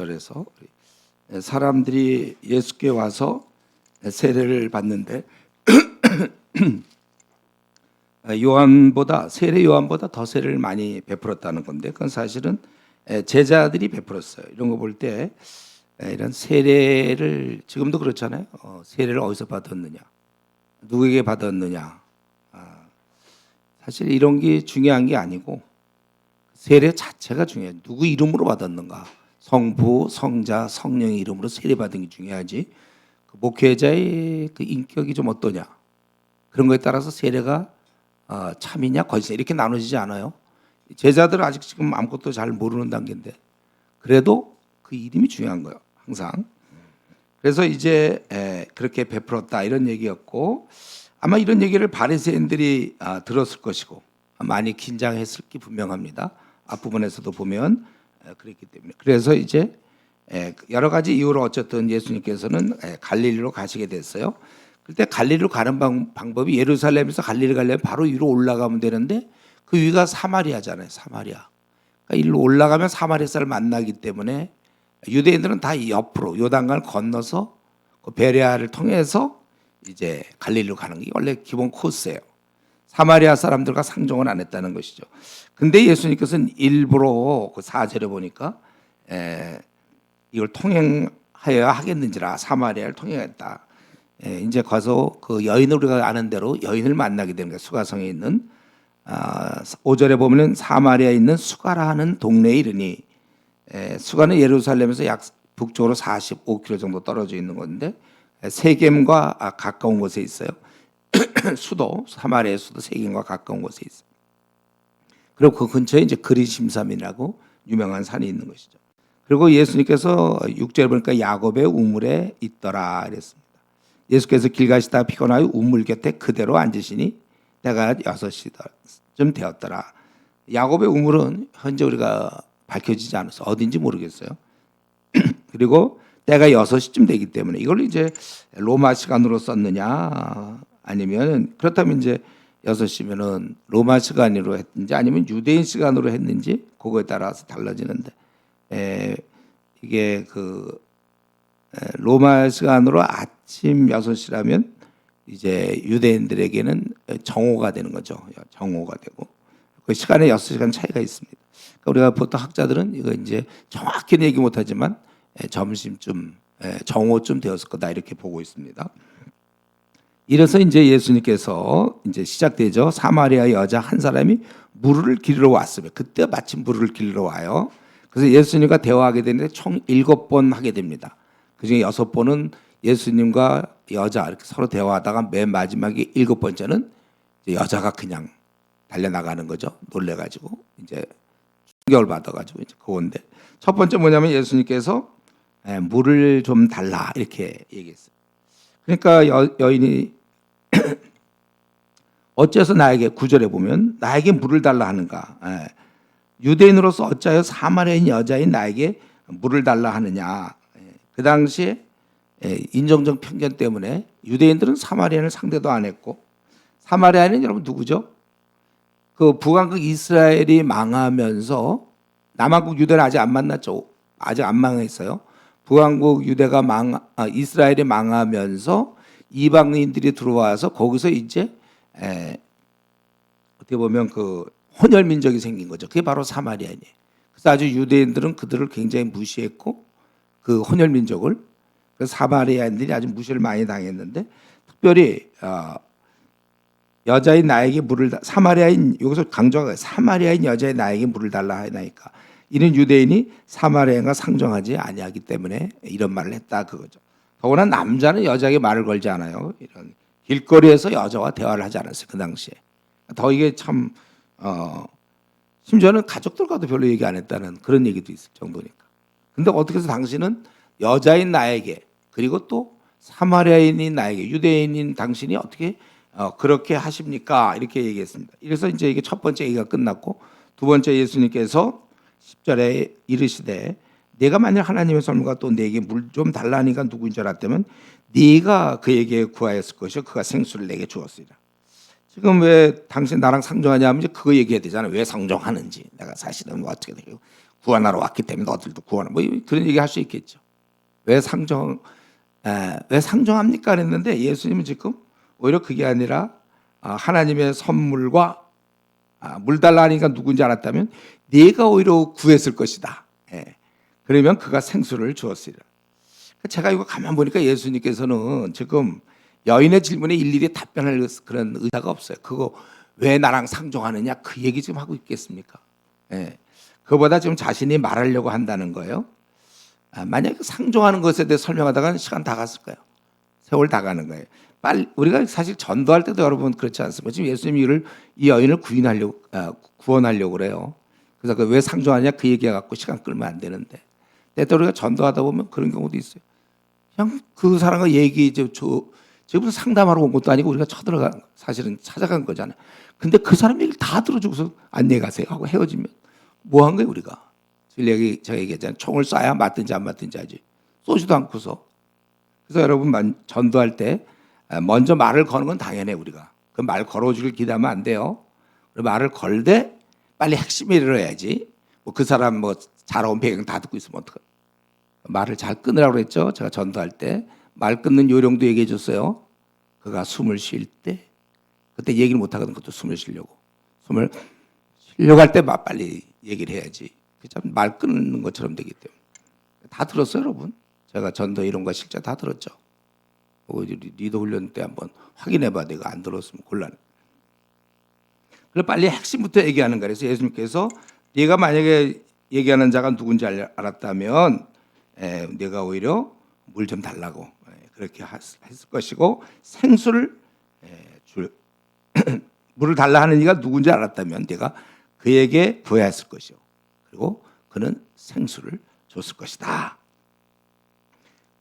그래서 사람들이 예수께 와서 세례를 받는데 세례 요한보다 더 세례를 많이 베풀었다는 건데, 그건 사실은 제자들이 베풀었어요. 이런 거 볼 때 이런 세례를 지금도 그렇잖아요. 세례를 어디서 받았느냐, 누구에게 받았느냐, 사실 이런 게 중요한 게 아니고 세례 자체가 중요해요. 누구 이름으로 받았는가, 성부, 성자, 성령의 이름으로 세례받은 게 중요하지, 그 목회자의 그 인격이 좀 어떠냐, 그런 거에 따라서 세례가 참이냐 거짓이냐 이렇게 나눠지지 않아요. 제자들은 아직 지금 아무것도 잘 모르는 단계인데 그래도 그 이름이 중요한 거예요, 항상. 그래서 이제 그렇게 베풀었다 이런 얘기였고, 아마 이런 얘기를 바리새인들이 들었을 것이고 많이 긴장했을 게 분명합니다. 앞부분에서도 보면 그랬기 때문에. 그래서 이제 여러 가지 이유로 어쨌든 예수님께서는 갈릴리로 가시게 됐어요. 그때 갈릴리로 가는 방법이, 예루살렘에서 갈릴리 가려면 바로 위로 올라가면 되는데 그 위가 사마리아잖아요. 사마리아. 그러니까 일로 올라가면 사마리아 사람을 만나기 때문에 유대인들은 다 옆으로 요단강을 건너서 그 베레아를 통해서 이제 갈릴리로 가는 게 원래 기본 코스예요. 사마리아 사람들과 상종을 안 했다는 것이죠. 근데 예수님께서는 일부러 그 4절에 보니까 이걸 통행하여야 하겠는지라 사마리아를 통행했다. 이제 가서 그 여인을 우리가 아는 대로 여인을 만나게 되는 거예요. 수가성에 있는 5절에 보면은 사마리아에 있는 수가라 하는 동네에 이르니, 수가는 예루살렘에서 약 북쪽으로 45km 정도 떨어져 있는 건데 세겜과 가까운 곳에 있어요. 수도, 사마리아의 수도 세겜과 가까운 곳에 있어요. 그리고 그 근처에 이제 그리심산이라고 유명한 산이 있는 것이죠. 그리고 예수님께서 6절에 보니까 야곱의 우물에 있더라 그랬습니다. 예수께서 길 가시다가 피곤하여 우물 곁에 그대로 앉으시니 때가 6시쯤 되었더라. 야곱의 우물은 현재 우리가 밝혀지지 않아서 어딘지 모르겠어요. 그리고 때가 6시쯤 되기 때문에 이걸 이제 로마 시간으로 썼느냐, 아니면 그렇다면 이제 6시면은 로마 시간으로 했는지 아니면 유대인 시간으로 했는지 그거에 따라서 달라지는데, 이게 그 로마 시간으로 아침 6시라면 이제 유대인들에게는 정오가 되는 거죠. 정오가 되고 그 시간에 6시간 차이가 있습니다. 그러니까 우리가 보통 학자들은 이거 이제 정확히는 얘기 못하지만 점심쯤, 정오쯤 되었을 거다 이렇게 보고 있습니다. 이래서 이제 예수님께서 이제 시작되죠. 사마리아 여자 한 사람이 물을 길러 왔으면, 그때 마침 물을 길러 와요. 그래서 예수님과 대화하게 되는데 총 7번 하게 됩니다. 그중에 6번은 예수님과 여자 이렇게 서로 대화하다가 맨 마지막에 7번째는 여자가 그냥 달려나가는 거죠. 놀래가지고 이제 충격을 받아가지고 이제 그건데, 첫 번째 뭐냐면 예수님께서 물을 좀 달라 이렇게 얘기했어요. 그러니까 여인이 어째서 나에게, 9절에 보면 나에게 물을 달라 하는가, 유대인으로서 어찌하여 사마리아인 여자인 나에게 물을 달라 하느냐. 그 당시에 인종적 편견 때문에 유대인들은 사마리아인을 상대도 안 했고, 사마리아인은 여러분 누구죠? 그 북왕국 이스라엘이 망하면서, 남왕국 유대는 아직 안 만났죠. 아직 안 망했어요. 북왕국 유대가 이스라엘이 망하면서 이방인들이 들어와서 거기서 이제 어떻게 보면 그 혼혈 민족이 생긴 거죠. 그게 바로 사마리아인이에요. 그래서 아주 유대인들은 그들을 굉장히 무시했고, 그 혼혈 민족을, 그래서 사마리아인들이 아주 무시를 많이 당했는데, 특별히 여자인 나에게 물을 사마리아인, 여기서 강조가 사마리아인 여자인 나에게 물을 달라 하나이까, 이는 유대인이 사마리아인과 상종하지 아니하기 때문에 이런 말을 했다 그거죠. 더구나 남자는 여자에게 말을 걸지 않아요. 이런 길거리에서 여자와 대화를 하지 않았어요, 그 당시에. 더 이게 참 심지어는 가족들과도 별로 얘기 안 했다는 그런 얘기도 있을 정도니까. 근데 어떻게 해서 당신은 여자인 나에게, 그리고 또 사마리아인인 나에게, 유대인인 당신이 어떻게 그렇게 하십니까? 이렇게 얘기했습니다. 이래서 이제 이게 첫 번째 얘기가 끝났고, 두 번째 예수님께서 10절에 이르시되 내가 만약 하나님의 선물과 또 내게 물 좀 달라니까 누구인 줄 알았다면 네가 그에게 구하였을 것이요 그가 생수를 내게 주었으리라. 지금 왜 당신 나랑 상종하냐 하면 이제 그거 얘기해야 되잖아요. 왜 상종하는지, 내가 사실은 뭐 어떻게 되고 구원하러 왔기 때문에 너들도 구원하 뭐 그런 얘기 할 수 있겠죠. 왜 상종합니까? 그랬는데 예수님은 지금 오히려 그게 아니라 하나님의 선물과 물 달라 하니까 누군지 알았다면 네가 오히려 구했을 것이다. 그러면 그가 생수를 주었으리라. 제가 이거 가만 보니까 예수님께서는 지금 여인의 질문에 일일이 답변할 그런 의사가 없어요. 그거 왜 나랑 상종하느냐 그 얘기 지금 하고 있겠습니까? 그보다 지금 자신이 말하려고 한다는 거예요. 만약에 상종하는 것에 대해 설명하다가 시간 다 갔을 거예요. 세월 다 가는 거예요. 빨리 우리가 사실 전도할 때도 여러분 그렇지 않습니까? 지금 예수님이 이 여인을 구원하려고 그래요. 그래서 왜 상종하냐 그 얘기해 갖고 시간 끌면 안 되는데 때때로 우리가 전도하다 보면 그런 경우도 있어요. 그냥 그 사람과 얘기 지금 상담하러 온 것도 아니고 우리가 사실은 찾아간 거잖아요. 근데 그 사람 얘기를 다 들어주고서 안녕히 가세요 하고 헤어지면 뭐 한 거예요 우리가? 제가 얘기했잖아요. 총을 쏴야 맞든지 안 맞든지 하지. 쏘지도 않고서. 그래서 여러분 전도할 때 먼저 말을 거는 건 당연해 우리가. 그 말 걸어주길 기대하면 안 돼요. 말을 걸 때 빨리 핵심을 이뤄야지. 그 사람 자라온 배경 다 듣고 있으면 어떡해. 말을 잘 끊으라고 그랬죠. 제가 전도할 때 말 끊는 요령도 얘기해 줬어요. 그가 숨을 쉴 때 그때 얘기를 못 하거든. 그것도 숨을 쉬려고. 숨을 쉬려고 할 때 빨리 얘기를 해야지. 말 끊는 것처럼 되기 때문에. 다 들었어요, 여러분. 제가 전도 이런 거 실제 다 들었죠. 리더 훈련 때 한번 확인해봐. 내가 안 들었으면 곤란. 그래서 빨리 핵심부터 얘기하는 거예요. 그래서 예수님께서 네가 만약에 얘기하는 자가 누군지 알았다면 네가 오히려 물 좀 달라고 그렇게 했을 것이고 생수를 물을 달라 하는 이가 누군지 알았다면 네가 그에게 구해야 했을 것이요. 그리고 그는 생수를 줬을 것이다.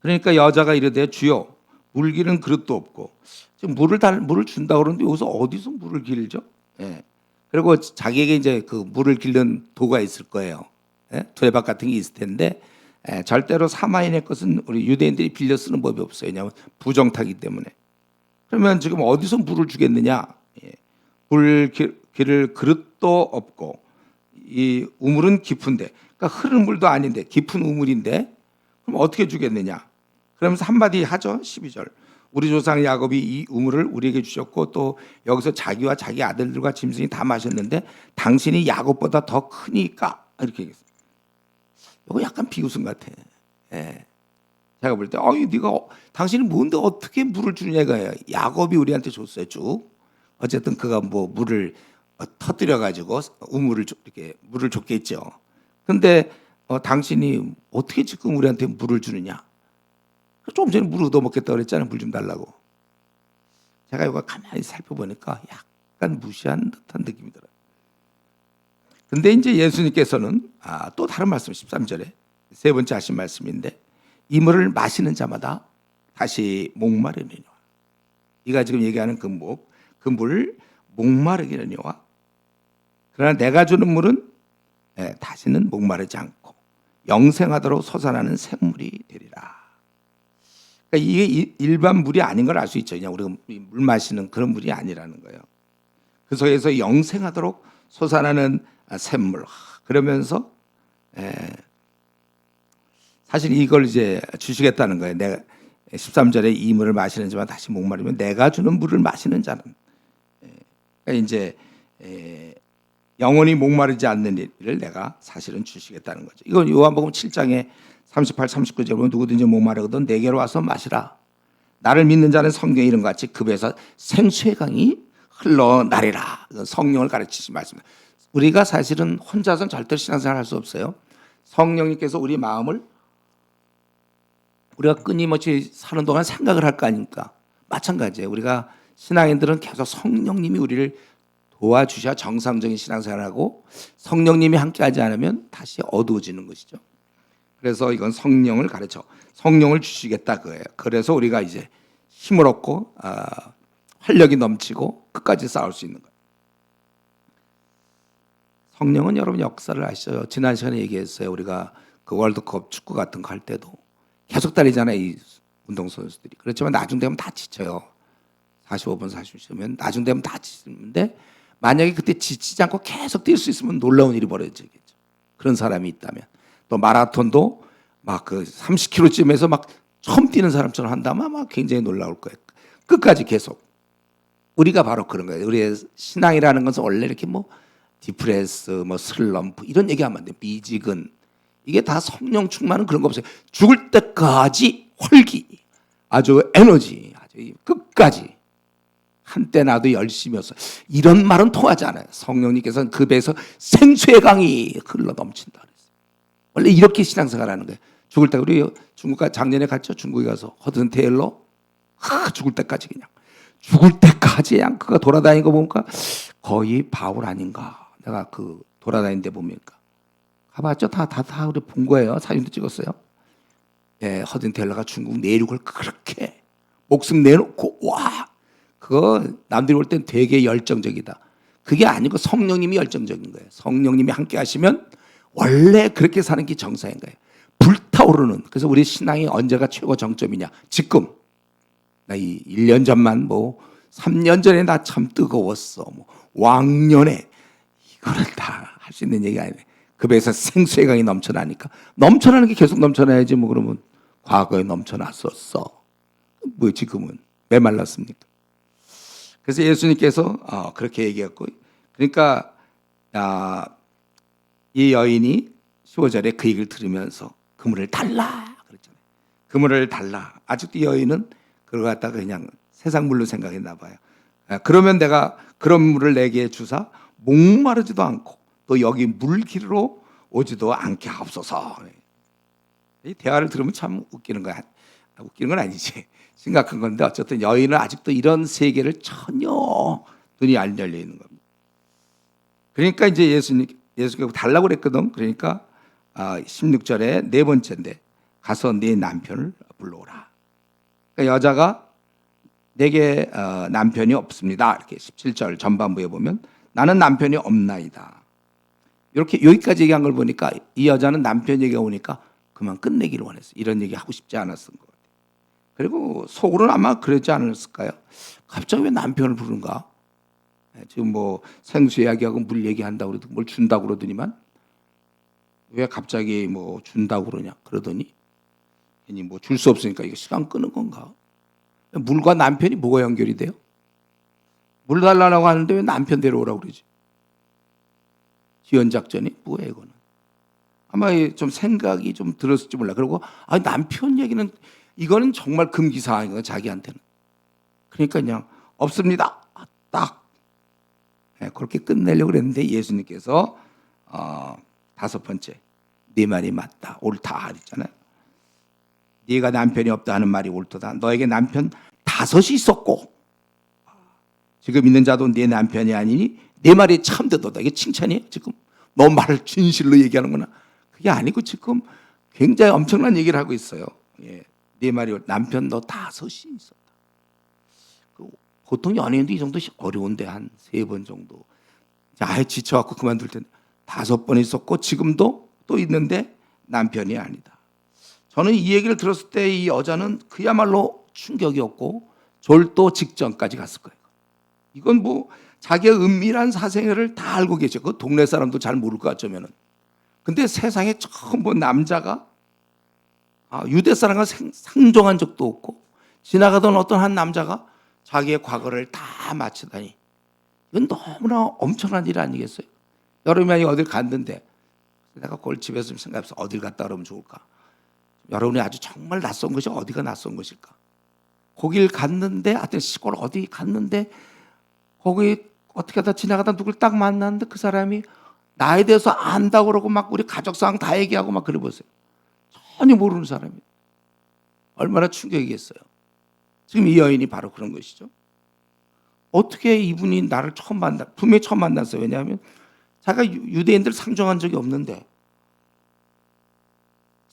그러니까 여자가 이르되 주여 물 기는 그릇도 없고 지금 물을 준다 그러는데 여기서 어디서 물을 길죠? 그리고 자기에게 이제 그 물을 길는 도가 있을 거예요. 두레박 같은 게 있을 텐데 절대로 사마인의 것은 우리 유대인들이 빌려 쓰는 법이 없어요. 왜냐하면 부정타기 때문에. 그러면 지금 어디서 물을 주겠느냐? 물 기를 그릇도 없고 이 우물은 깊은데, 그러니까 흐르는 물도 아닌데 깊은 우물인데 그럼 어떻게 주겠느냐? 그러면서 한마디 하죠. 12절. 우리 조상 야곱이 이 우물을 우리에게 주셨고 또 여기서 자기와 자기 아들들과 짐승이 다 마셨는데 당신이 야곱보다 더 크니까 이렇게 얘기했어요. 이거 약간 비웃음 같아. 제가 볼 때 당신이 뭔데 어떻게 물을 주느냐 이거예요. 야곱이 우리한테 줬어요. 쭉. 어쨌든 그가 물을 터뜨려 가지고 우물을 이렇게 물을 줬겠죠. 근데 당신이 어떻게 지금 우리한테 물을 주느냐? 좀 전에 물 얻어먹겠다 그랬잖아요. 물 좀 달라고. 제가 이거 가만히 살펴보니까 약간 무시한 듯한 느낌이 들어요. 근데 이제 예수님께서는 또 다른 말씀 13절에 세 번째 하신 말씀인데 이 물을 마시는 자마다 다시 목마르니와. 이가 지금 얘기하는 그 물을 목마르게 하니와. 그러나 내가 주는 물은 다시는 목마르지 않고 영생하도록 솟아나는 샘물이 되리라. 그러니까 이게 일반 물이 아닌 걸 알 수 있죠. 그냥 우리가 물 마시는 그런 물이 아니라는 거예요. 그 속에서 영생하도록 솟아나는 샘물. 그러면서 사실 이걸 이제 주시겠다는 거예요. 내가 13절에 이 물을 마시는 자만 다시 목마르면 내가 주는 물을 마시는 자는 그러니까 이제 영원히 목마르지 않는 일을 내가 사실은 주시겠다는 거죠. 이건 요한복음 7장에 38, 39절에 보면 누구든지 목마르거든 내게로 와서 마시라. 나를 믿는 자는 성경에 이런 것 같이 급에서 생수의 강이 흘러나리라. 성령을 가르치신 말씀입니다. 우리가 사실은 혼자서는 절대로 신앙생활 할 수 없어요. 성령님께서 우리 마음을 우리가 끊임없이 사는 동안 생각을 할 거 아닙니까? 마찬가지예요. 우리가 신앙인들은 계속 성령님이 우리를 도와주셔야 정상적인 신앙생활하고 성령님이 함께하지 않으면 다시 어두워지는 것이죠. 그래서 이건 성령을 성령을 주시겠다 그거예요. 그래서 우리가 이제 힘을 얻고 활력이 넘치고 끝까지 싸울 수 있는 거예요. 성령은 여러분 역사를 아시죠? 지난 시간에 얘기했어요. 우리가 그 월드컵 축구 같은 거 할 때도 계속 달리잖아요. 이 운동선수들이. 그렇지만 나중 되면 다 지쳐요. 45분 40분이면 나중 되면 다 지치는데 만약에 그때 지치지 않고 계속 뛸 수 있으면 놀라운 일이 벌어지겠죠. 그런 사람이 있다면, 또 마라톤도 막 그 30km쯤에서 막 처음 뛰는 사람처럼 한다면 아마 굉장히 놀라울 거예요. 끝까지 계속. 우리가 바로 그런 거예요. 우리의 신앙이라는 것은 원래 이렇게 뭐 디프레스, 뭐 슬럼프 이런 얘기하면 안 돼. 미지근 이게 다 성령 충만은 그런 거 없어요. 죽을 때까지 활기, 아주 에너지, 아주 끝까지 한때 나도 열심히 했어. 이런 말은 통하지 않아요. 성령님께서는 그 배에서 생수의 강이 흘러 넘친다 그랬어요. 원래 이렇게 신앙생활하는 거예요. 죽을 때 우리 중국 작년에 갔죠. 중국에 가서 허든 테일러 죽을 때까지 그냥 죽을 때까지 그냥 그가 돌아다니는 거 보니까 거의 바울 아닌가. 내가 그 돌아다니는 데 보니까 가봤죠. 다 우리 본 거예요. 사진도 찍었어요. 예, 허든 테일러가 중국 내륙을 그렇게 목숨 내놓고 와 그거 남들이 볼 땐 되게 열정적이다. 그게 아니고 성령님이 열정적인 거예요. 성령님이 함께 하시면 원래 그렇게 사는 게 정상인 거예요. 불타오르는. 그래서 우리 신앙이 언제가 최고 정점이냐. 지금. 나 이 1년 전만 뭐 3년 전에 나 참 뜨거웠어. 뭐 왕년에 이거를 다 할 수 있는 얘기가 아니네. 그 배에서 생수의 강이 넘쳐나니까. 넘쳐나는 게 계속 넘쳐나야지 뭐 그러면 과거에 넘쳐났었어. 뭐 지금은 메말랐습니까? 그래서 예수님께서 그렇게 얘기했고, 그러니까 이 여인이 15절에 그 얘기를 들으면서 그물을 달라 그랬잖아요. 그물을 달라. 아직도 이 여인은 그걸 갖다가 그냥 세상 물로 생각했나 봐요. 그러면 내가 그런 물을 내게 주사 목마르지도 않고 또 여기 물길로 오지도 않게 하옵소서. 이 대화를 들으면 참 웃기는 거야. 웃기는 건 아니지. 심각한 건데 어쨌든 여인은 아직도 이런 세계를 전혀 눈이 안 열려 있는 겁니다. 그러니까 이제 예수님께서 달라고 그랬거든. 그러니까 16절에 네 번째인데 가서 네 남편을 불러오라. 그러니까 여자가 내게 남편이 없습니다. 이렇게 17절 전반부에 보면 나는 남편이 없나이다. 이렇게 여기까지 얘기한 걸 보니까 이 여자는 남편 얘기가 오니까 그만 끝내기를 원했어. 이런 얘기 하고 싶지 않았던 것 같아요. 그리고 속으로는 아마 그러지 않았을까요? 갑자기 왜 남편을 부른가? 지금 뭐 생수 이야기하고 물 얘기한다고 그러더니 뭘 준다고 그러더니만 왜 갑자기 뭐 준다고 그러더니 괜히 뭐 줄 수 없으니까 이거 시간 끄는 건가? 물과 남편이 뭐가 연결이 돼요? 물 달라고 하는데 왜 남편 데려오라고 그러지? 지연작전이 뭐예요 이거는? 아마 좀 생각이 좀 들었을지 몰라. 그리고 남편 얘기는 이거는 정말 금기사항인 거예요 자기한테는. 그러니까 그냥 없습니다. 딱 그렇게 끝내려고 그랬는데 예수님께서 다섯 번째 네 말이 맞다 옳다 그랬잖아요. 네가 남편이 없다 하는 말이 옳도다. 너에게 남편 5이 있었고 지금 있는 자도 네 남편이 아니니 네 말이 참되도다. 이게 칭찬이에요 지금? 너 말을 진실로 얘기하는구나. 그게 아니고 지금 굉장히 엄청난 얘기를 하고 있어요. 네 말이 남편 너 5이 있었다. 보통 연예인도 이 정도 어려운데 한 3번 정도 아예 지쳐갖고 그만둘 텐데 5번 있었고 지금도 또 있는데 남편이 아니다. 저는 이 얘기를 들었을 때 이 여자는 그야말로 충격이었고 졸도 직전까지 갔을 거예요. 이건 뭐 자기의 은밀한 사생활을 다 알고 계셔. 그 동네 사람도 잘 모를 것 같으면은. 근데 세상에 처음 본 남자가 유대 사람과 상종한 적도 없고 지나가던 어떤 한 남자가 자기의 과거를 다 마치다니 이건 너무나 엄청난 일 아니겠어요? 여러분이 어딜 갔는데 내가 그걸 집에서 좀 생각해서 어딜 갔다 그러면 좋을까? 여러분이 아주 정말 낯선 것이 어디가 낯선 것일까? 거길 갔는데 하여튼 시골 어디 갔는데 거기 어떻게 하다 지나가다 누굴 딱 만났는데 그 사람이 나에 대해서 안다고 그러고 막 우리 가족 상황 다 얘기하고 막 그래 보세요. 전혀 모르는 사람이 얼마나 충격이겠어요. 지금 이 여인이 바로 그런 것이죠. 어떻게 이분이 나를 분명히 처음 만났어요. 왜냐하면 자기가 유대인들 상종한 적이 없는데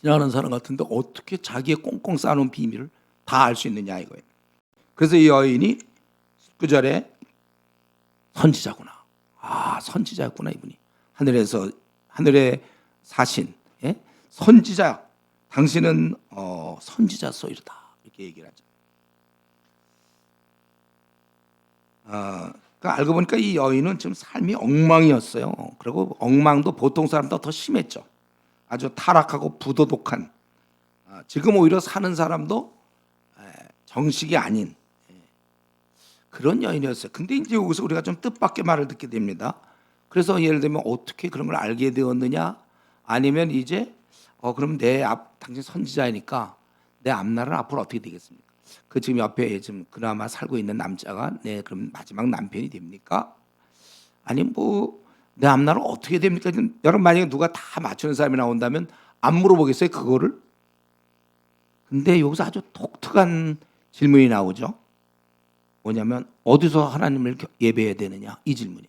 지나가는 사람 같은데 어떻게 자기의 꽁꽁 싸놓은 비밀을 다 알 수 있느냐 이거예요. 그래서 이 여인이 19절에 선지자구나. 선지자였구나 이분이. 하늘에 사신 선지자. 당신은 선지자소이다 이렇게 얘기를 하죠. 알고 보니까 이 여인은 지금 삶이 엉망이었어요. 그리고 엉망도 보통 사람보다 더 심했죠. 아주 타락하고 부도덕한. 지금 오히려 사는 사람도 정식이 아닌 그런 여인이었어요. 근데 이제 여기서 우리가 좀 뜻밖의 말을 듣게 됩니다. 그래서 예를 들면 어떻게 그런 걸 알게 되었느냐? 아니면 이제 그럼 당신 선지자이니까 내 앞날은 앞으로 어떻게 되겠습니까? 그 지금 옆에 지금 그나마 살고 있는 남자가 내 그럼 마지막 남편이 됩니까? 아니면 뭐 내 앞날은 어떻게 됩니까? 여러분 만약에 누가 다 맞추는 사람이 나온다면 안 물어보겠어요 그거를? 근데 여기서 아주 독특한 질문이 나오죠. 뭐냐면 어디서 하나님을 예배해야 되느냐 이 질문이에요.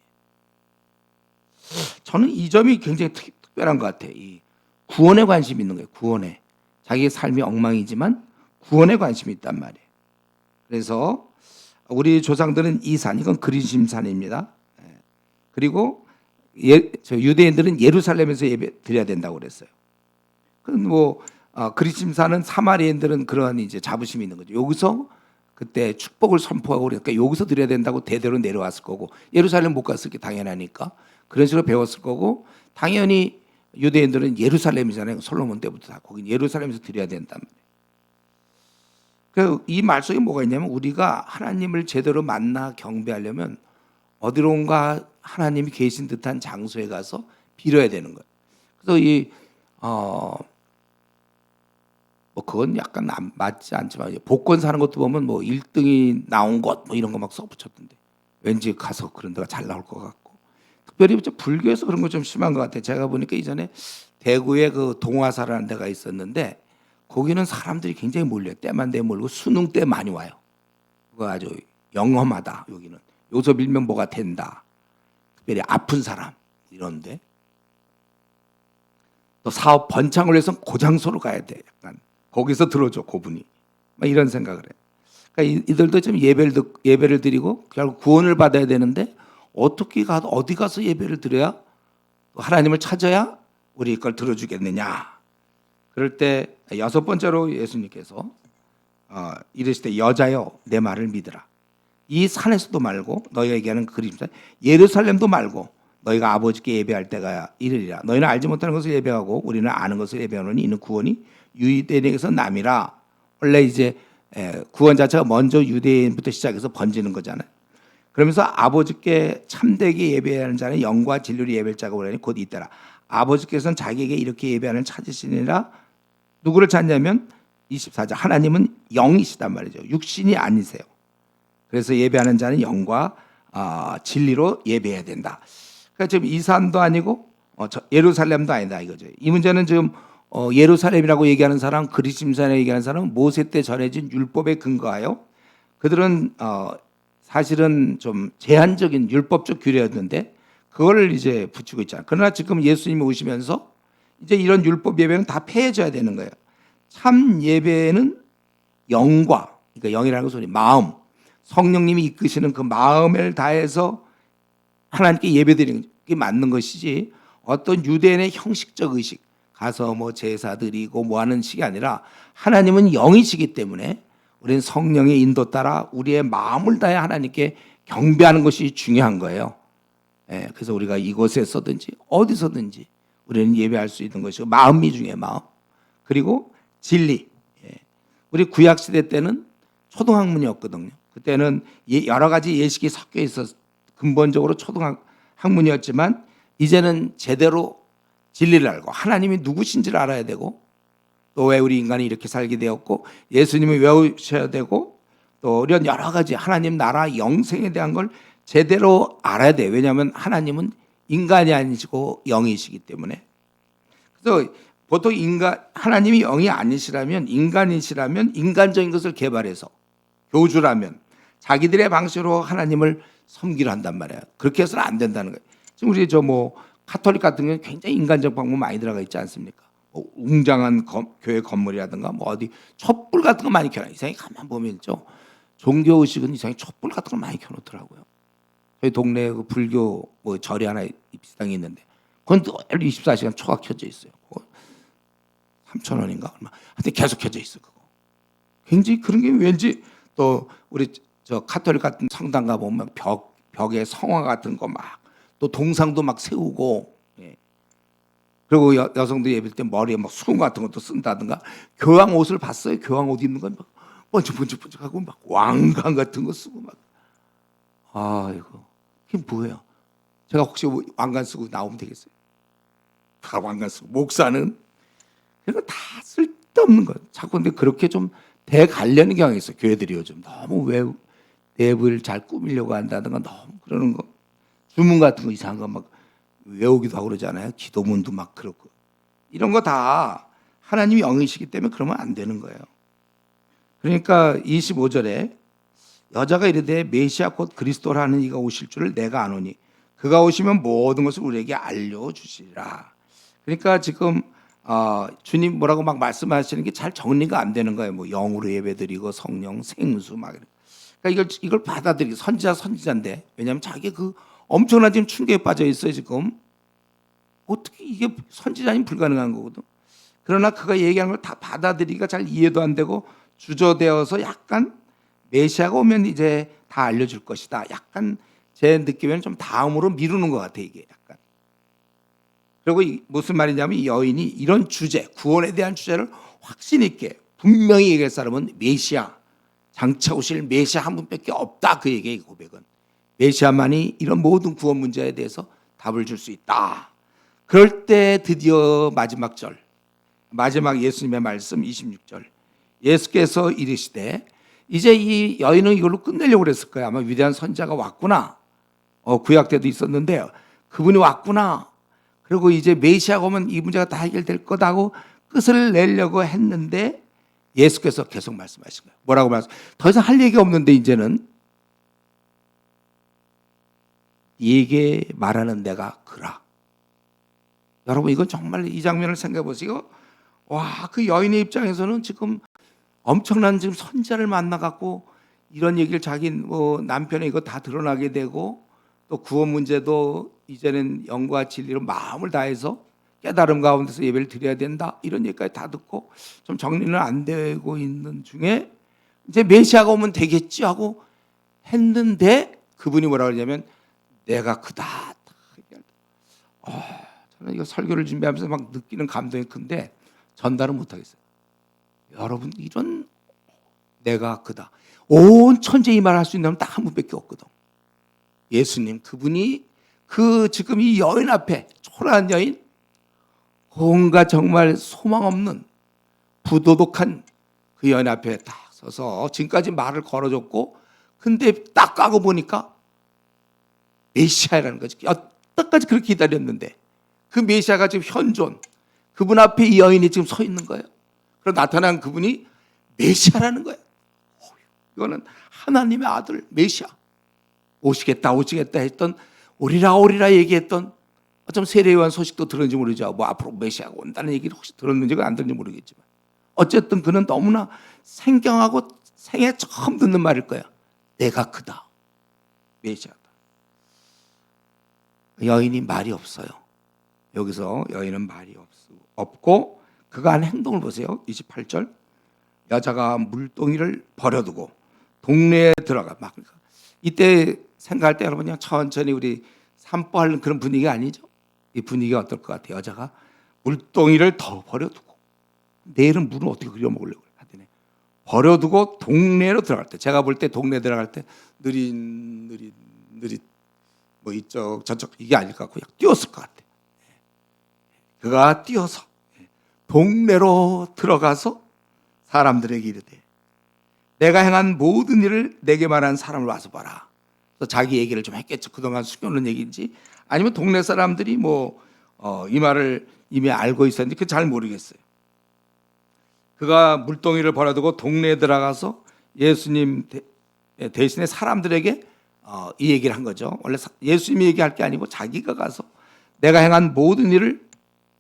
저는 이 점이 굉장히 특별한 것 같아요. 이 구원에 관심이 있는 거예요. 구원에. 자기의 삶이 엉망이지만 구원에 관심이 있단 말이에요. 그래서 우리 조상들은 이 산, 이건 그리심산입니다. 그리고 유대인들은 예루살렘에서 예배 드려야 된다고 그랬어요. 그럼 그리심산은 사마리아인들은 그런 이제 자부심이 있는 거죠. 여기서 그때 축복을 선포하고 그러니까 여기서 드려야 된다고 대대로 내려왔을 거고 예루살렘 못 갔을 게 당연하니까 그런 식으로 배웠을 거고 당연히 유대인들은 예루살렘이잖아요. 솔로몬 때부터 다 거기 예루살렘에서 드려야 된단 말이에요. 이 말 속에 뭐가 있냐면 우리가 하나님을 제대로 만나 경배하려면 어디론가 하나님이 계신 듯한 장소에 가서 빌어야 되는 거예요. 그래서 그건 약간 맞지 않지만 복권 사는 것도 보면 1등이 나온 것 이런 거 막 써붙였던데 왠지 가서 그런 데가 잘 나올 것 같고 특별히 불교에서 그런 거 좀 심한 것 같아요. 제가 보니까 이전에 대구에 그 동화사라는 데가 있었는데 거기는 사람들이 굉장히 몰려요. 때만 되면 몰고 수능 때 많이 와요. 그거 아주 영험하다. 여기는 여기서 밀면 뭐가 된다. 특별히 아픈 사람 이런데 또 사업 번창을 위해서 고장소로 가야 돼. 약간 거기서 들어줘 고분이 이런 생각을 해요. 그러니까 이들도 좀 예배를 드리고 결국 구원을 받아야 되는데 어떻게 어디 가서 예배를 드려야 하나님을 찾아야 우리 걸 들어주겠느냐. 그럴 때 여섯 번째로 예수님께서 이르시되 여자여 내 말을 믿으라. 이 산에서도 말고 너희가 얘기하는 그림산 예루살렘도 말고 너희가 아버지께 예배할 때가 이르리라. 너희는 알지 못하는 것을 예배하고 우리는 아는 것을 예배하노니 이는 구원이 유대인에게서 남이라. 원래 이제 구원 자체가 먼저 유대인부터 시작해서 번지는 거잖아요. 그러면서 아버지께 참되게 예배하는 자는 영과 진리로 예배할 자가 오라니 곧 이때라. 아버지께서는 자기에게 이렇게 예배하는 찾으시니라. 누구를 찾냐면 24절 하나님은 영이시단 말이죠. 육신이 아니세요. 그래서 예배하는 자는 영과 진리로 예배해야 된다. 그러니까 지금 이 산도 아니고 예루살렘도 아니다 이거죠. 이 문제는 지금 예루살렘이라고 얘기하는 사람, 그리심산에 얘기하는 사람은 모세 때 전해진 율법에 근거하여 그들은 사실은 좀 제한적인 율법적 규례였는데 그걸 이제 붙이고 있잖아요. 그러나 지금 예수님이 오시면서 이제 이런 율법 예배는 다 폐해져야 되는 거예요. 참 예배는 영과, 그러니까 영이라는 것은 마음, 성령님이 이끄시는 그 마음을 다해서 하나님께 예배드리는 게 맞는 것이지 어떤 유대인의 형식적 의식 가서 제사 드리고 하는 식이 아니라 하나님은 영이시기 때문에 우리는 성령의 인도 따라 우리의 마음을 다해 하나님께 경배하는 것이 중요한 거예요. 그래서 우리가 이곳에서든지 어디서든지 우리는 예배할 수 있는 것이고 마음이 중요해요. 마음. 그리고 진리. 우리 구약 시대 때는 초등학문이었거든요. 그때는 여러 가지 예식이 섞여 있어서 근본적으로 초등학문이었지만 이제는 제대로 진리를 알고 하나님이 누구신지를 알아야 되고 또 왜 우리 인간이 이렇게 살게 되었고 예수님을 외우셔야 되고 또 이런 여러 가지 하나님 나라 영생에 대한 걸 제대로 알아야 돼요. 왜냐하면 하나님은 인간이 아니시고 영이시기 때문에. 그래서 보통 하나님이 영이 아니시라면 인간이시라면 인간적인 것을 개발해서 교주라면 자기들의 방식으로 하나님을 섬기려 한단 말이에요. 그렇게 해서는 안 된다는 거예요. 지금 우리 카톨릭 같은 경우는 굉장히 인간적 방법 많이 들어가 있지 않습니까? 웅장한 교회 건물이라든가 어디 촛불 같은 거 많이 켜놔. 이상하게 가만 보면 종교 의식은 이상하게 촛불 같은 거 많이 켜놓더라고요. 저희 동네에 그 불교 절이 하나 비슷한 게 있는데 그건 또 24시간 초가 켜져 있어요. 3,000원인가 얼마. 하여튼 계속 켜져 있어 그거. 굉장히 그런 게 왠지 또 우리 카톨릭 같은 성당 가 보면 벽에 성화 같은 거 막 또 동상도 막 세우고 예. 그리고 여성도 예배 때 머리에 막 수건 같은 것도 쓴다든가 교황 옷을 봤어요. 교황 옷 입는 건 막 번쩍번쩍번쩍하고 막 왕관 같은 거 쓰고 막 이거 이게 뭐예요? 제가 혹시 왕관 쓰고 나오면 되겠어요? 다 왕관 쓰고 목사는 그거 다 쓸데없는 거예요. 자꾸 근데 그렇게 좀 대가려는 경향이 있어요. 교회들이 요즘 너무 내부를 잘 꾸미려고 한다든가 너무 그러는 거 주문 같은 거 이상한 거 막 외우기도 하고 그러잖아요. 기도문도 막 그렇고 이런 거 다 하나님이 영이시기 때문에 그러면 안 되는 거예요. 그러니까 25절에 여자가 이르되 메시아 곧 그리스도라는 이가 오실 줄을 내가 아노니 그가 오시면 모든 것을 우리에게 알려주시리라. 그러니까 지금 주님 뭐라고 막 말씀하시는 게 잘 정리가 안 되는 거예요. 뭐 영으로 예배드리고 성령 생수 막 그러니까 이걸 받아들이고 선지자인데 왜냐하면 자기 그 엄청난 지금 충격에 빠져 있어요. 지금 어떻게 이게 선지자님 불가능한 거거든. 그러나 그가 얘기한 걸 다 받아들이기가 잘 이해도 안 되고 주저되어서 약간 메시아가 오면 이제 다 알려줄 것이다. 약간 제 느낌에는 좀 다음으로 미루는 것 같아 이게 약간. 그리고 무슨 말이냐면 이 여인이 이런 주제, 구원에 대한 주제를 확신 있게 분명히 얘기할 사람은 메시아, 장차 오실 메시아 한 분밖에 없다. 그 얘기의 고백은 메시아만이 이런 모든 구원 문제에 대해서 답을 줄 수 있다. 그럴 때 드디어 마지막 절, 마지막 예수님의 말씀 26절 예수께서 이르시되 이제 이 여인은 이걸로 끝내려고 그랬을 거야. 아마 위대한 선지자가 왔구나. 구약 때도 있었는데 그분이 왔구나. 그리고 이제 메시아가 오면 이 문제가 다 해결될 거다고 끝을 내려고 했는데 예수께서 계속 말씀하신 거예요. 뭐라고 더 이상 할 얘기가 없는데 이제는 네게 말하는 내가 그라. 여러분 이건 정말 이 장면을 생각해 보세요. 와, 그 여인의 입장에서는 지금 엄청난 지금 선지자를 만나갖고 이런 얘기를 자기 남편의 이거 다 드러나게 되고 또 구원 문제도 이제는 영과 진리로 마음을 다해서 깨달음 가운데서 예배를 드려야 된다 이런 얘기까지 다 듣고 좀 정리는 안 되고 있는 중에 이제 메시아가 오면 되겠지 하고 했는데 그분이 뭐라 그러냐면 내가 그다. 저는 이거 설교를 준비하면서 막 느끼는 감동이 큰데 전달은 못하겠어요. 여러분 이런 내가 그다. 온 천재 이 말 할 수 있는 딱 한 분밖에 없거든. 예수님 그분이 그 지금 이 여인 앞에 초라한 여인 온갖 정말 소망 없는 부도덕한 그 여인 앞에 딱 서서 지금까지 말을 걸어줬고 근데 딱 까고 보니까 메시아라는 거지. 여태까지 그렇게 기다렸는데 그 메시아가 지금 현존 그분 앞에 이 여인이 지금 서 있는 거예요. 그리고 나타난 그분이 메시아라는 거예요. 이거는 하나님의 아들 메시아 오시겠다 했던 오리라 얘기했던 어쩜 세례요한 소식도 들었는지 모르죠. 뭐 앞으로 메시아가 온다는 얘기를 혹시 들었는지 안 들었는지 모르겠지만 어쨌든 그는 너무나 생경하고 생애 처음 듣는 말일 거야. 내가 그다. 메시아다. 여인이 말이 없어요. 여기서 여인은 말이 없고 그가 한 행동을 보세요. 28절 여자가 물동이를 버려두고 동네에 들어가 막 이때 생각할 때 여러분 그냥 천천히 우리 산보하는 그런 분위기가 아니죠. 이 분위기가 어떨 것 같아요. 여자가 물동이를 더 버려두고 내일은 물을 어떻게 그려 먹으려고 하더니 버려두고 동네로 들어갈 때 제가 볼 때 동네 들어갈 때 느릿 뭐 이쪽 저쪽 이게 아닐 것 같고 그냥 뛰었을 것 같아요. 그가 뛰어서 동네로 들어가서 사람들에게 이르되 내가 행한 모든 일을 내게 말한 사람을 와서 봐라. 그래서 자기 얘기를 좀 했겠죠. 그동안 숨겨놓은 얘기인지 아니면 동네 사람들이 이 말을 이미 알고 있었는지 그 잘 모르겠어요. 그가 물동이를 버려두고 동네에 들어가서 예수님 대신에 사람들에게 이 얘기를 한 거죠. 원래 예수님이 얘기할 게 아니고 자기가 가서 내가 행한 모든 일을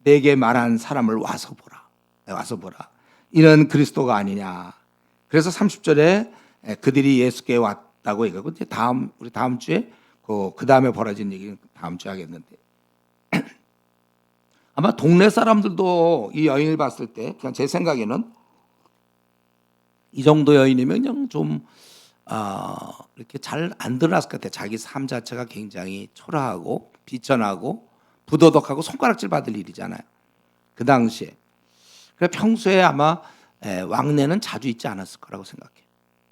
내게 말한 사람을 와서 보라. 이는 그리스도가 아니냐. 그래서 30절에 그들이 예수께 왔다고 얘기하고 이제 우리 다음 주에 그 다음에 벌어진 얘기는 다음 주에 하겠는데 아마 동네 사람들도 이 여인을 봤을 때 그냥 제 생각에는 이 정도 여인이면 그냥 좀 이렇게 잘 안 드러났을 것 같아요. 자기 삶 자체가 굉장히 초라하고 비천하고 부도덕하고 손가락질 받을 일이잖아요. 그 당시에. 그래 평소에 아마 왕래는 자주 있지 않았을 거라고 생각해요.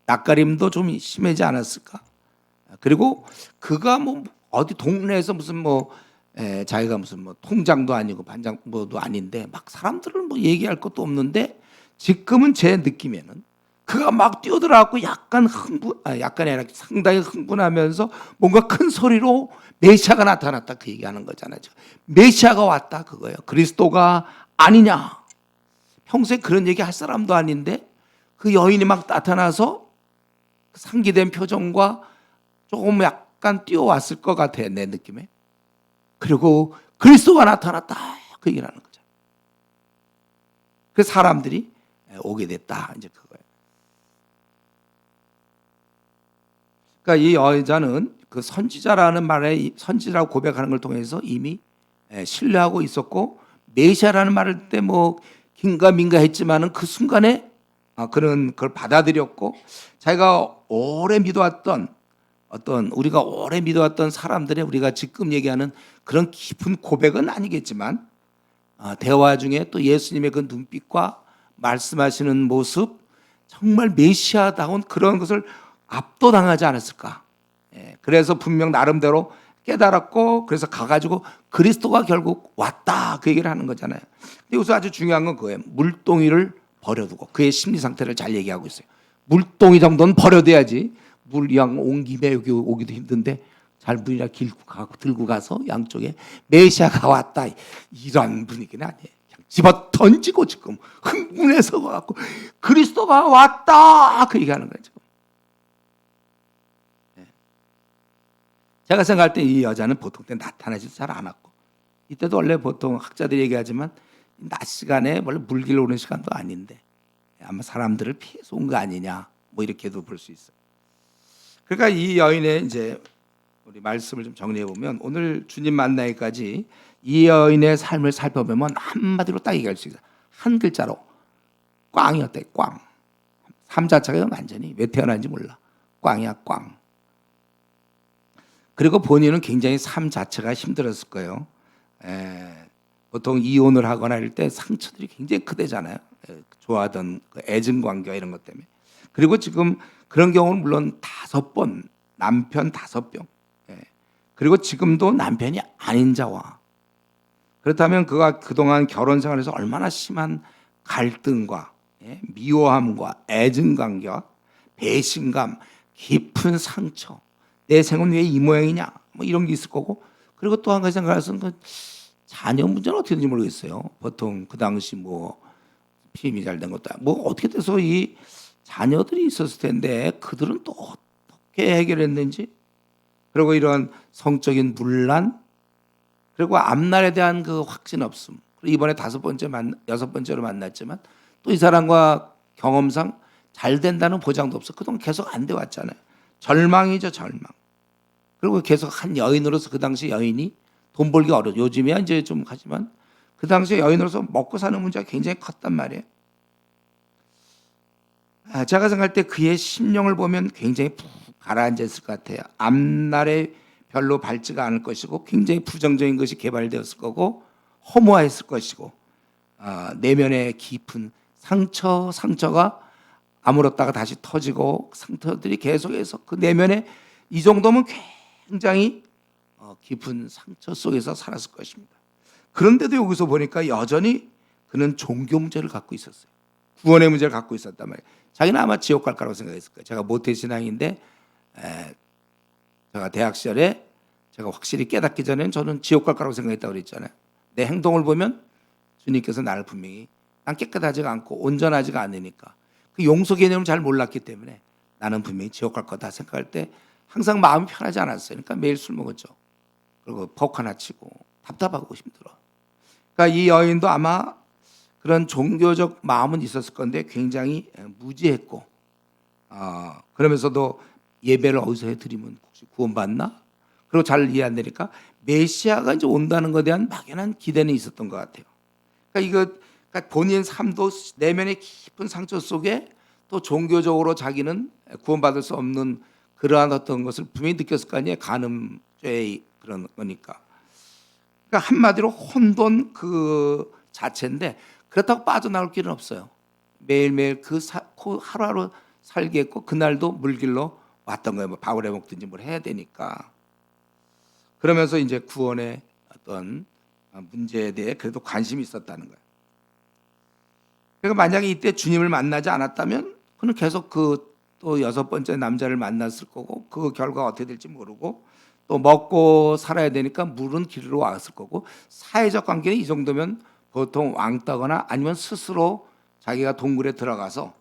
낯가림도 좀 심하지 않았을까? 그리고 그가 뭐 어디 동네에서 무슨 자기가 무슨 통장도 아니고 반장도 아닌데 막 사람들을 뭐 얘기할 것도 없는데 지금은 제 느낌에는 그가 막 뛰어들어갖고 약간이 아니라 상당히 흥분하면서 뭔가 큰 소리로 메시아가 나타났다 그 얘기하는 거잖아요. 메시아가 왔다 그거예요. 그리스도가 아니냐. 평소에 그런 얘기 할 사람도 아닌데 그 여인이 막 나타나서 상기된 표정과 조금 약간 뛰어왔을 것 같아 내 느낌에. 그리고 그리스도가 나타났다 그 얘기를 하는 거죠. 그 사람들이 오게 됐다 이제 그거예요. 그러니까 이 여자는 그 선지자라는 말에 선지자라고 고백하는 걸 통해서 이미 신뢰하고 있었고 메시아라는 말을 때 뭐 긴가민가 했지만은 그 순간에 그런 걸 받아들였고 자기가 오래 믿어왔던 우리가 오래 믿어왔던 사람들의 우리가 지금 얘기하는 그런 깊은 고백은 아니겠지만 대화 중에 또 예수님의 그 눈빛과 말씀하시는 모습 정말 메시아다운 그런 것을 압도당하지 않았을까. 그래서 분명 나름대로 깨달았고 그래서 가가지고 그리스도가 결국 왔다 그 얘기를 하는 거잖아요. 근데 여기서 아주 중요한 건 그거예요. 물동이를 버려두고 그의 심리 상태를 잘 얘기하고 있어요. 물동이 정도는 버려둬야지 물이랑 온 김에 여기 오기도 힘든데 잘 물이나 들고 가서 양쪽에 메시아가 왔다 이런 분위기는 아니에요. 그냥 집어 던지고 지금 흥분해서 와갖고 그리스도가 왔다 그 얘기하는 거죠. 제가 생각할 때 이 여자는 보통 때 나타나지도 잘 않았고 이때도 원래 보통 학자들이 얘기하지만 낮 시간에 원래 물길 오는 시간도 아닌데 아마 사람들을 피해서 온 거 아니냐 뭐 이렇게도 볼 수 있어요. 그러니까 이 여인의 이제 우리 말씀을 좀 정리해 보면 오늘 주님 만나기까지 이 여인의 삶을 살펴보면 한마디로 딱 얘기할 수 있어요. 한 글자로 꽝이었대. 꽝. 삶 자체가 완전히 왜 태어난지 몰라. 꽝이야 꽝. 그리고 본인은 굉장히 삶 자체가 힘들었을 거예요. 보통 이혼을 하거나 이럴 때 상처들이 굉장히 크대잖아요. 좋아하던 그 애증 관계와 이런 것 때문에. 그리고 지금 그런 경우는 물론 5번, 남편 5명. 그리고 지금도 남편이 아닌 자와. 그렇다면 그가 그동안 결혼 생활에서 얼마나 심한 갈등과 미워함과 애증 관계와 배신감, 깊은 상처. 내 생은 왜 이 모양이냐 뭐 이런 게 있을 거고 그리고 또 한 가지 생각해서는 그 자녀 문제는 어떻게 되는지 모르겠어요. 보통 그 당시 뭐 피임이 잘 된 것도 뭐 어떻게 돼서 이 자녀들이 있었을 텐데 그들은 또 어떻게 해결했는지 그리고 이런 성적인 분란 그리고 앞날에 대한 그 확신 없음 그리고 이번에 6번째로 만났지만 또 이 사람과 경험상 잘 된다는 보장도 없어. 그동안 계속 안 돼 왔잖아요. 절망이죠 절망. 그리고 계속 한 여인으로서 그 당시 여인이 돈 벌기 어려워. 요즘이야 이제 좀 하지만 그 당시 여인으로서 먹고 사는 문제가 굉장히 컸단 말이에요. 제가 생각할 때 그의 심령을 보면 굉장히 푹 가라앉아 있을 것 같아요. 앞날에 별로 밝지가 않을 것이고 굉장히 부정적인 것이 개발되었을 거고 허무했을 것이고 내면의 깊은 상처가 아물었다가 다시 터지고 상처들이 계속해서 그 내면에 이 정도면 굉장히 깊은 상처 속에서 살았을 것입니다. 그런데도 여기서 보니까 여전히 그는 종교 문제를 갖고 있었어요. 구원의 문제를 갖고 있었단 말이에요. 자기는 아마 지옥 갈 거라고 생각했을 거예요. 제가 모태신앙인데 제가 대학 시절에 제가 확실히 깨닫기 전에는 저는 지옥 갈 거라고 생각했다고 그랬잖아요. 내 행동을 보면 주님께서 나를 분명히 난 깨끗하지가 않고 온전하지가 않으니까 그 용서 개념을 잘 몰랐기 때문에 나는 분명히 지옥 갈 거다 생각할 때 항상 마음이 편하지 않았어요. 그러니까 매일 술 먹었죠. 그리고 퍽 하나 치고 답답하고 힘들어. 그러니까 이 여인도 아마 그런 종교적 마음은 있었을 건데 굉장히 무지했고 그러면서도 예배를 어디서 해드리면 혹시 구원받나? 그리고 잘 이해 안 되니까 메시아가 이제 온다는 것에 대한 막연한 기대는 있었던 것 같아요. 그러니까 본인 삶도 내면의 깊은 상처 속에 또 종교적으로 자기는 구원받을 수 없는 그러한 어떤 것을 분명히 느꼈을 거 아니에요. 간음죄의 그런 거니까. 그러니까 한마디로 혼돈 그 자체인데 그렇다고 빠져나올 길은 없어요. 매일매일 그 하루하루 살겠고 그날도 물길로 왔던 거예요. 뭐 밥을 해 먹든지 뭘 해야 되니까. 그러면서 이제 구원의 어떤 문제에 대해 그래도 관심이 있었다는 거예요. 그러니까 만약에 이때 주님을 만나지 않았다면 그는 계속 그 또 여섯 번째 남자를 만났을 거고 그 결과가 어떻게 될지 모르고 또 먹고 살아야 되니까 물은 길로 왔을 거고 사회적 관계는 이 정도면 보통 왕따거나 아니면 스스로 자기가 동굴에 들어가서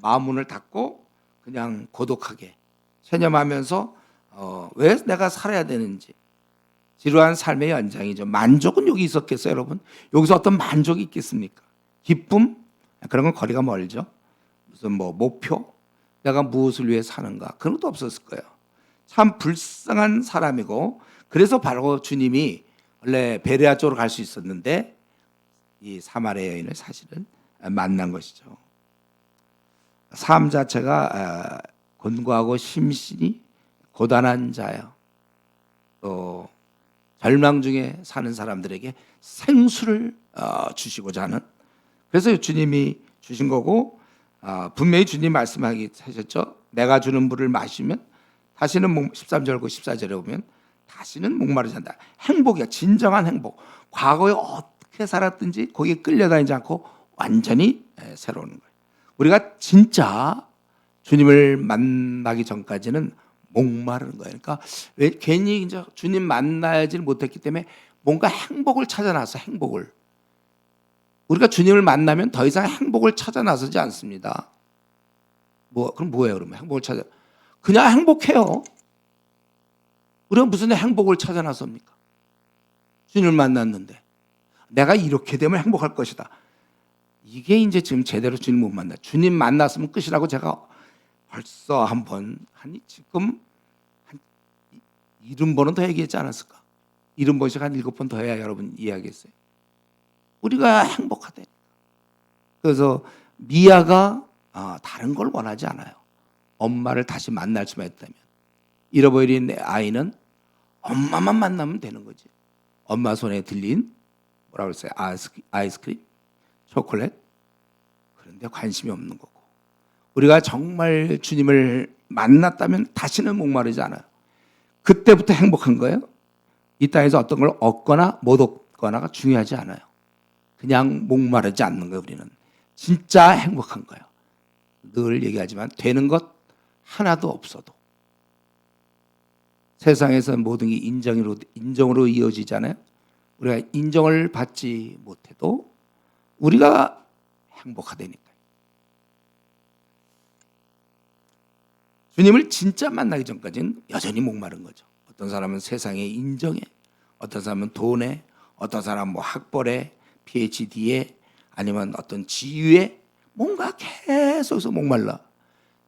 마음문을 닫고 그냥 고독하게 체념하면서 왜 내가 살아야 되는지 지루한 삶의 연장이죠. 만족은 여기 있었겠어요, 여러분? 여기서 어떤 만족이 있겠습니까? 기쁨? 그런 건 거리가 멀죠. 무슨 뭐 목표? 내가 무엇을 위해 사는가? 그런 것도 없었을 거예요. 참 불쌍한 사람이고 그래서 바로 주님이 원래 베레아 쪽으로 갈 수 있었는데 이 사마리아 여인을 사실은 만난 것이죠. 삶 자체가 곤고하고 심신이 고단한 자요. 또 절망 중에 사는 사람들에게 생수를 주시고자 하는 그래서 주님이 주신 거고 분명히 주님 말씀하셨죠. 내가 주는 물을 마시면 다시는 13절과 14절에 보면 다시는 목마르지 않는다. 행복이야. 진정한 행복. 과거에 어떻게 살았든지 거기에 끌려다니지 않고 완전히 새로운 거예요. 우리가 진짜 주님을 만나기 전까지는 목마르는 거예요. 그러니까 왜 괜히 이제 주님 만나야지 못했기 때문에 뭔가 행복을 찾아 나서 행복을 우리가 주님을 만나면 더 이상 행복을 찾아 나서지 않습니다. 그럼 뭐예요? 그러면 행복을 찾아 그냥 행복해요. 우리가 무슨 행복을 찾아 나섭니까? 주님을 만났는데 내가 이렇게 되면 행복할 것이다. 이게 이제 지금 제대로 주님 못 만나. 주님 만났으면 끝이라고 제가 벌써 지금 한 70번은 더 얘기했지 않았을까? 70번씩 한 7번 더 해야 여러분 이해하겠어요. 우리가 행복하대. 그래서 미아가 다른 걸 원하지 않아요. 엄마를 다시 만날 수만 있다면. 잃어버린 아이는 엄마만 만나면 되는 거지. 엄마 손에 들린 뭐라고 그랬어요? 아이스크림, 초콜릿. 그런데 관심이 없는 거고. 우리가 정말 주님을 만났다면 다시는 목마르지 않아요. 그때부터 행복한 거예요. 이 땅에서 어떤 걸 얻거나 못 얻거나가 중요하지 않아요. 그냥 목마르지 않는 거예요. 우리는 진짜 행복한 거예요. 늘 얘기하지만 되는 것 하나도 없어도 세상에서 모든 게 인정으로 이어지잖아요. 우리가 인정을 받지 못해도 우리가 행복하다니까요. 주님을 진짜 만나기 전까지는 여전히 목마른 거죠. 어떤 사람은 세상의 인정에, 어떤 사람은 돈에, 어떤 사람은 뭐 학벌에, PhD에, 아니면 어떤 지위에 뭔가 계속해서 목말라.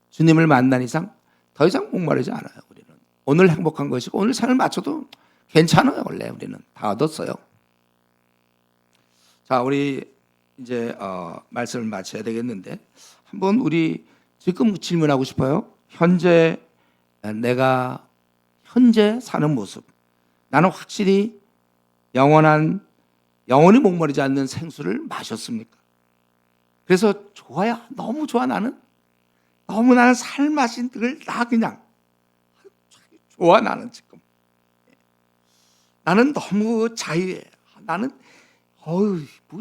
주님을 만난 이상 더 이상 목마르지 않아요. 우리는 오늘 행복한 것이고 오늘 삶을 맞춰도 괜찮아요. 원래 우리는 다 얻었어요. 자, 우리 이제 말씀을 마쳐야 되겠는데 한번 우리 지금 질문하고 싶어요. 내가 현재 사는 모습, 나는 확실히 영원히 목마르지 않는 생수를 마셨습니까? 그래서 좋아요. 너무 좋아. 나는 살맛인 걸 다 그냥 좋아. 나는 지금 나는 너무 자유해. 나는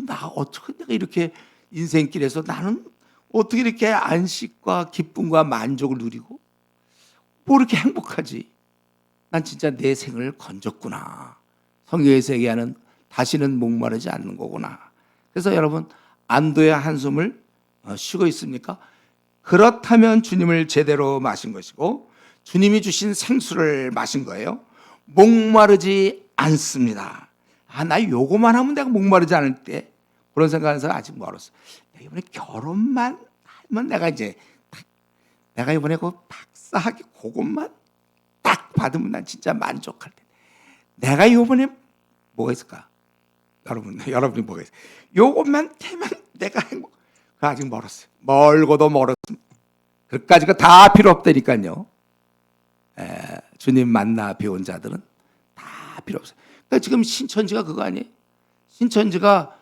나 어떻게 내가 이렇게 인생길에서 나는 어떻게 이렇게 안식과 기쁨과 만족을 누리고 뭐 이렇게 행복하지? 난 진짜 내 생을 건졌구나. 성경에서 얘기하는 다시는 목마르지 않는 거구나. 그래서 여러분 안도의 한숨을 쉬고 있습니까? 그렇다면 주님을 제대로 마신 것이고 주님이 주신 생수를 마신 거예요. 목마르지 않습니다. 나 요거만 하면 내가 목마르지 않을 때 그런 생각하는 사람 아직 멀었어. 내가 이번에 결혼만 하면 내가 이번에 그 박사학위 그것만 딱 받으면 난 진짜 만족할 때. 내가 이번에 뭐가 있을까? 여러분이 뭐가 있어요? 요것만 되면 내가 행복. 그 아직 멀었어요. 멀고도 멀었습니다. 그까지가 다 필요 없다니까요. 주님 만나 배운 자들은 다 필요 없어요. 그러니까 지금 신천지가 그거 아니에요? 신천지가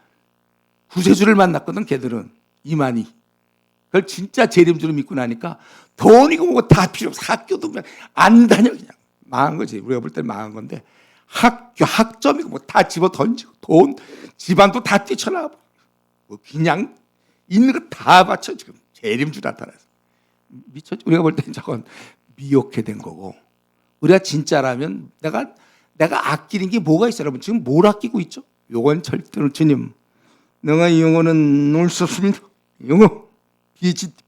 구세주를 만났거든. 걔들은 이만희. 그걸 진짜 재림주를 믿고 나니까 돈이고 뭐고 다 필요 없어. 학교도 그냥 안 다녀. 그냥 망한 거지. 우리가 볼 때 망한 건데 학교 학점이고 뭐 다 집어 던지고 돈 집안도 다 뛰쳐나와. 뭐 그냥 있는 거 다 바쳐 지금 재림주 나타나서 미쳤. 우리가 볼 땐 저건 미혹해 된 거고, 우리가 진짜라면 내가 아끼는 게 뭐가 있어요? 여러분 지금 뭘 아끼고 있죠? 요건 절대로 주님, 내가 이 영어는 놓을 수 없습니다. 영어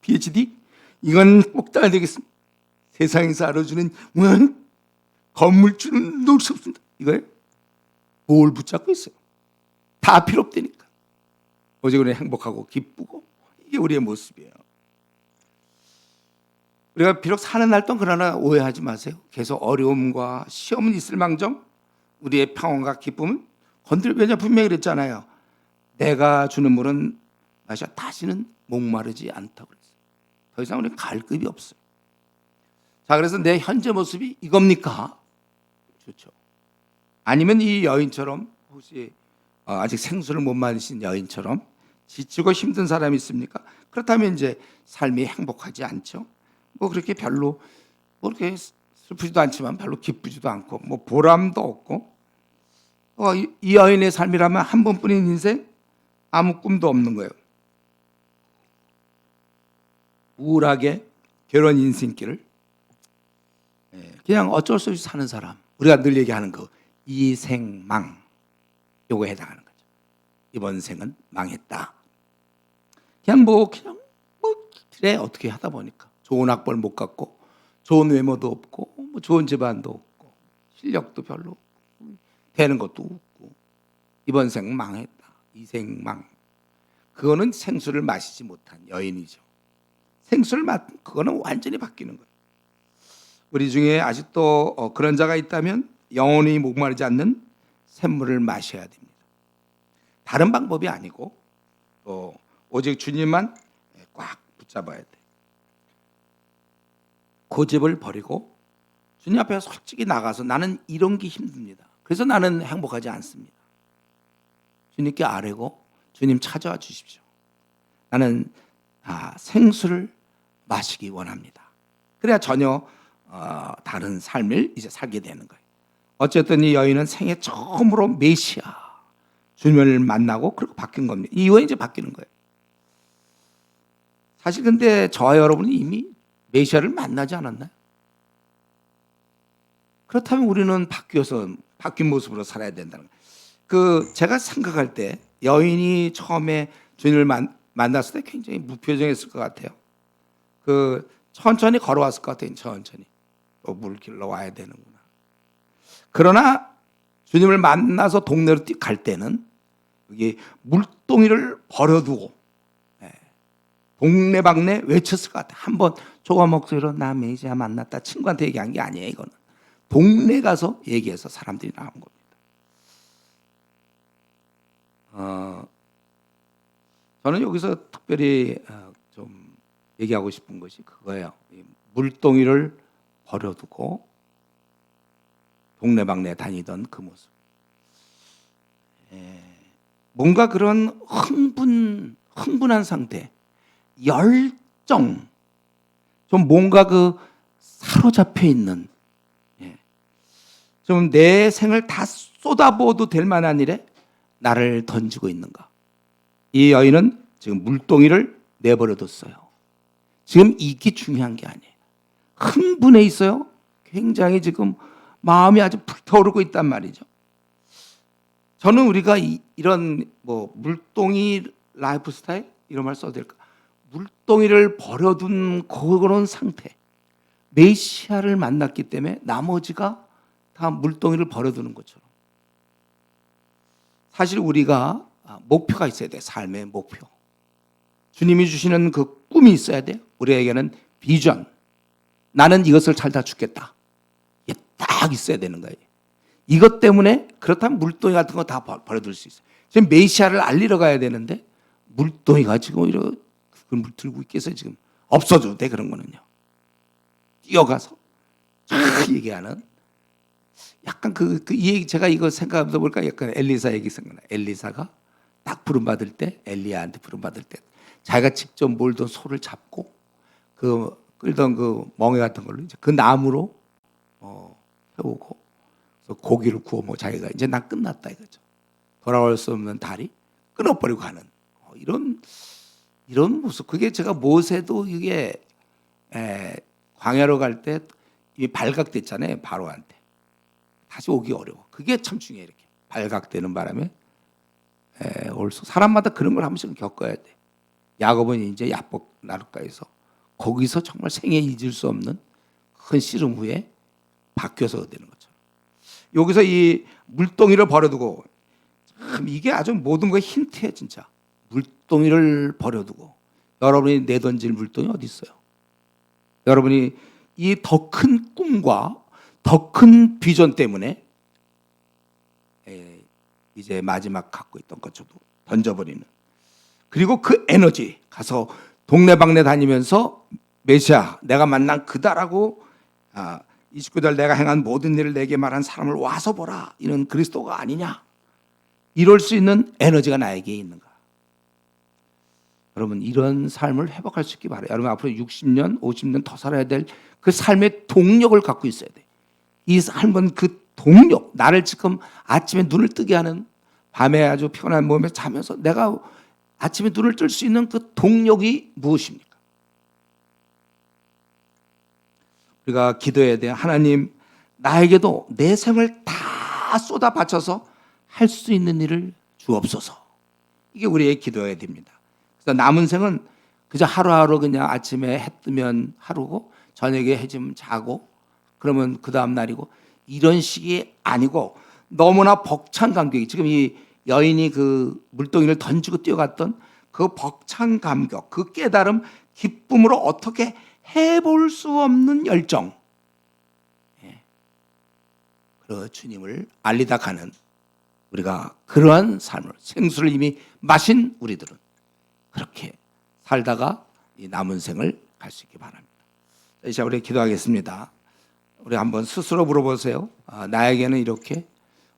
PhD 이건 꼭 따야 되겠습니다. 세상에서 알아주는 건물주는 놓을 수 없습니다. 이거예요? 뭘 붙잡고 있어요? 다 필요 없다니까. 오직 우리는 행복하고 기쁘고, 이게 우리의 모습이에요. 우리가 비록 사는 날 동안 그러나 오해하지 마세요. 계속 어려움과 시험은 있을 망정 우리의 평안과 기쁨은 건드려야 분명히 그랬잖아요. 내가 주는 물은 마셔 다시는 목마르지 않다고 그랬어요. 더 이상 우리는 갈 급이 없어요. 자, 그래서 내 현재 모습이 이겁니까? 좋죠. 아니면 이 여인처럼 혹시 아직 생수를 못 마신 여인처럼 지치고 힘든 사람이 있습니까? 그렇다면 이제 삶이 행복하지 않죠. 뭐 그렇게 별로 뭐 그렇게 슬프지도 않지만 별로 기쁘지도 않고 뭐 보람도 없고, 이 여인의 삶이라면 한 번뿐인 인생 아무 꿈도 없는 거예요. 우울하게 결혼 인생길을 그냥 어쩔 수 없이 사는 사람, 우리가 늘 얘기하는 거 이생망, 요거에 해당하는 거죠. 이번 생은 망했다. 그냥 그래 어떻게 하다 보니까 좋은 학벌 못 갖고 좋은 외모도 없고 뭐 좋은 집안도 없고 실력도 별로 없고 되는 것도 없고 이번 생 망했다. 이생망. 그거는 생수를 마시지 못한 여인이죠. 생수를 그거는 완전히 바뀌는 거예요. 우리 중에 아직도 그런 자가 있다면 영원히 목마르지 않는 샘물을 마셔야 됩니다. 다른 방법이 아니고 또 오직 주님만 꽉 붙잡아야 돼. 고집을 버리고 주님 앞에 솔직히 나가서 나는 이런 게 힘듭니다. 그래서 나는 행복하지 않습니다. 주님께 아뢰고 주님 찾아와 주십시오. 나는 생수를 마시기 원합니다. 그래야 전혀 다른 삶을 이제 살게 되는 거예요. 어쨌든 이 여인은 생애 처음으로 메시아 주님을 만나고 그렇게 바뀐 겁니다. 이후에 이제 바뀌는 거예요. 사실 근데 저와 여러분이 이미 메시아를 만나지 않았나요? 그렇다면 우리는 바뀐 모습으로 살아야 된다는 거예요. 제가 생각할 때 여인이 처음에 주님을 만났을 때 굉장히 무표정했을 것 같아요. 천천히 걸어왔을 것 같아요. 천천히. 또 물길로 와야 되는구나. 그러나 주님을 만나서 동네로 갈 때는 여기 물동이를 버려두고 동네방네 외쳤을 것 같아요. 한번 조금 목소리로 나 메시아 만났다 친구한테 얘기한 게 아니에요. 이거는 동네 가서 얘기해서 사람들이 나온 겁니다. 저는 여기서 특별히 좀 얘기하고 싶은 것이 그거예요. 물동이를 버려두고 동네방네 다니던 그 모습. 뭔가 그런 흥분한 상태, 열정, 좀 뭔가 사로잡혀 있는, 좀 내 생을 다 쏟아부어도 될 만한 일에 나를 던지고 있는가. 이 여인은 지금 물동이를 내버려뒀어요. 지금 이게 중요한 게 아니에요. 흥분해 있어요. 굉장히 지금 마음이 아주 불타오르고 있단 말이죠. 저는 우리가 이런 물동이 라이프 스타일 이런 말 써도 될까? 물동이를 버려둔 그런 상태, 메시아를 만났기 때문에 나머지가 다 물동이를 버려두는 것처럼. 사실 우리가 목표가 있어야 돼. 삶의 목표. 주님이 주시는 그 꿈이 있어야 돼요. 우리에게는 비전. 나는 이것을 살다 죽겠다. 이게 딱 있어야 되는 거예요. 이것 때문에 그렇다면 물동이 같은 거 다 버려둘 수 있어요. 지금 메시아를 알리러 가야 되는데 물동이가 지금 오히려 그걸 들고 있겠어요. 지금 없어져도 돼 그런 거는요. 뛰어가서 쫙 얘기하는 약간 이 얘기 제가 이거 생각하다 보니까 약간 엘리사 얘기 생각나. 엘리사가 딱 부름 받을 때 엘리야한테 부름 받을 때 자기가 직접 몰던 소를 잡고 그 끌던 그 멍에 같은 걸로 이제 그 나무로 해오고 그래서 고기를 구워 먹고 자기가 이제 난 끝났다 이거죠. 돌아올 수 없는 다리 끊어버리고 가는 이런 모습. 그게 제가 모세도 이게 광야로 갈 때 이 발각됐잖아요. 바로한테 다시 오기 어려워. 그게 참 중요해. 이렇게 발각되는 바람에 옳소. 사람마다 그런 걸 한 번씩은 겪어야 돼. 야곱은 이제 야복 나룻가에서 거기서 정말 생애 잊을 수 없는 큰 씨름 후에 바뀌어서 되는 것처럼 여기서 이 물동이를 버려두고 참 이게 아주 모든 거에 힌트야 진짜. 물동이를 버려두고 여러분이 내던질 물동이 어디 있어요? 여러분이 이 더 큰 꿈과 더 큰 비전 때문에 이제 마지막 갖고 있던 것처럼 던져버리는 그리고 그 에너지 가서 동네방네 다니면서 메시아 내가 만난 그다라고 29절 내가 행한 모든 일을 내게 말한 사람을 와서 보라 이런 그리스도가 아니냐 이럴 수 있는 에너지가 나에게 있는가. 여러분 이런 삶을 회복할 수 있기 바라요. 여러분 앞으로 60년 50년 더 살아야 될 그 삶의 동력을 갖고 있어야 돼. 이 삶은 그 동력 나를 지금 아침에 눈을 뜨게 하는 밤에 아주 피곤한 몸에 자면서 내가 아침에 눈을 뜰 수 있는 그 동력이 무엇입니까? 우리가 기도해야 돼요. 하나님 나에게도 내 생을 다 쏟아 바쳐서 할 수 있는 일을 주옵소서. 이게 우리의 기도해야 됩니다. 그래서 남은 생은 그저 하루하루 그냥 아침에 해 뜨면 하루고 저녁에 해 지면 자고 그러면 그 다음 날이고 이런 식이 아니고 너무나 벅찬 감격이 지금 이 여인이 그 물동이를 던지고 뛰어갔던 그 벅찬 감격 그 깨달음 기쁨으로 어떻게 해볼 수 없는 열정 그 주님을 알리다 가는 우리가 그러한 삶을 생수를 이미 마신 우리들은 그렇게 살다가 이 남은 생을 갈 수 있기 바랍니다. 이제 우리 기도하겠습니다. 우리 한번 스스로 물어보세요. 나에게는 이렇게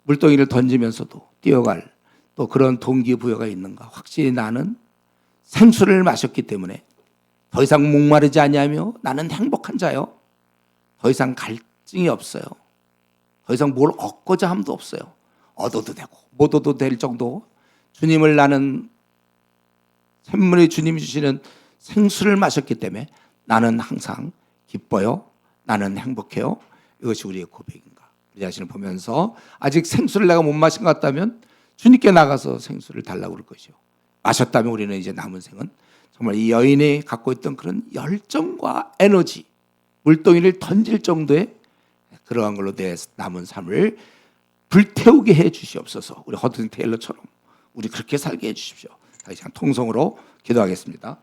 물동이를 던지면서도 뛰어갈 또 그런 동기부여가 있는가. 확실히 나는 생수를 마셨기 때문에 더 이상 목마르지 아니하며 나는 행복한 자요. 더 이상 갈증이 없어요. 더 이상 뭘 얻고자 함도 없어요. 얻어도 되고 못 얻어도 될 정도 주님을 나는 샘물의 주님이 주시는 생수를 마셨기 때문에 나는 항상 기뻐요. 나는 행복해요. 이것이 우리의 고백인가. 우리 자신을 보면서 아직 생수를 내가 못 마신 것 같다면 주님께 나가서 생수를 달라고 그럴 것이요. 마셨다면 우리는 이제 남은 생은 정말 이 여인이 갖고 있던 그런 열정과 에너지 물동이를 던질 정도의 그러한 걸로 내 남은 삶을 불태우게 해 주시옵소서. 우리 허든 테일러처럼 우리 그렇게 살게 해 주십시오. 다시 한번 통성으로 기도하겠습니다.